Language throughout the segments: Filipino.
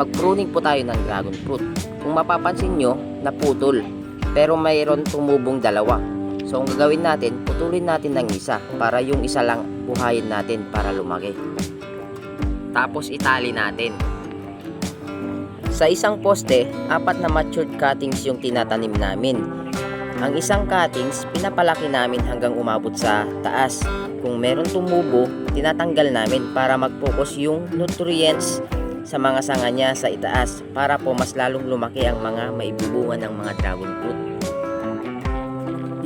mag-pruning po tayo ng dragon fruit. Kung mapapansin nyo, naputol. Pero mayroon tumubong dalawa. So ang gagawin natin, putulin natin ng isa para yung isa lang buhayin natin para lumaki. Tapos itali natin. Sa isang poste, 4 na matured cuttings yung tinatanim namin. Ang isang cuttings, pinapalaki namin hanggang umabot sa taas. Kung meron tumubo, tinatanggal namin para mag-focus yung nutrients sa mga sanga niya sa itaas para po mas lalong lumaki ang mga maibubungan ng mga dragon fruit.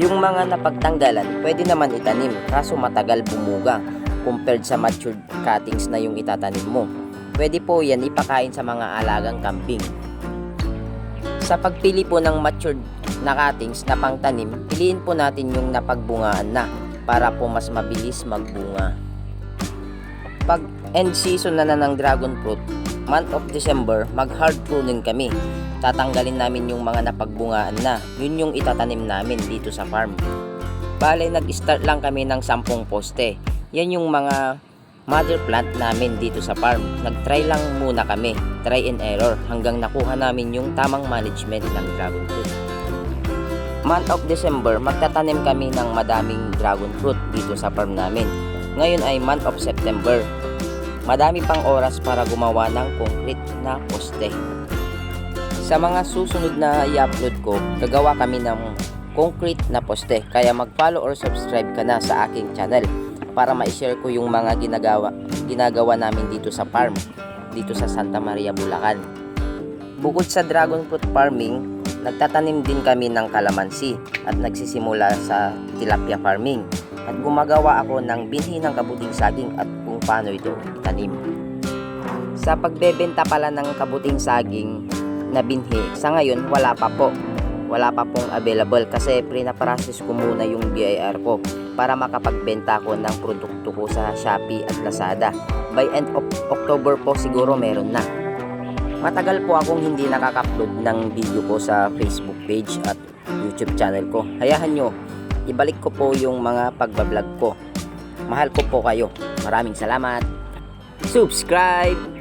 Yung mga napagtanggalan, pwede naman itanim kaso matagal bumuga compared sa matured cuttings na yung itatanim mo. Pwede po yan ipakain sa mga alagang kambing. Sa pagpili po ng matured na cuttings na pangtanim, piliin po natin yung napagbungaan na para po mas mabilis magbunga. Pag end season na ng dragon fruit, month of December, mag hard pruning kami. Tatanggalin namin yung mga napagbungaan na. Yun yung itatanim namin dito sa farm. Bale, nag-start lang kami ng 10 poste. Yan yung mga mother plant namin dito sa farm. Nag-try lang muna kami, try and error, hanggang nakuha namin yung tamang management ng dragon fruit. Month of December, magtatanim kami ng madaming dragon fruit dito sa farm namin. Ngayon ay month of September. Madami pang oras para gumawa ng concrete na poste. Sa mga susunod na i-upload ko, gagawa kami ng concrete na poste. Kaya mag-follow or subscribe ka na sa aking channel para ma-share ko yung mga ginagawa namin dito sa farm, dito sa Santa Maria, Bulacan. Bukod sa dragon fruit farming, nagtatanim din kami ng kalamansi at nagsisimula sa tilapia farming. At gumagawa ako ng binhi ng kabuting saging at kung paano ito tanim. Sa pagbebenta pala ng kabuting saging na binhi, sa ngayon wala pa po. Wala pa pong available kasi pre-na-process ko muna yung BIR ko para makapagbenta ko ng produkto ko sa Shopee at Lazada. By end of October po siguro meron na. Matagal po akong hindi nakaka-upload ng video ko sa Facebook page at YouTube channel ko. Hayaan nyo, ibalik ko po yung mga pagbablog ko. Mahal ko po kayo. Maraming salamat. Subscribe!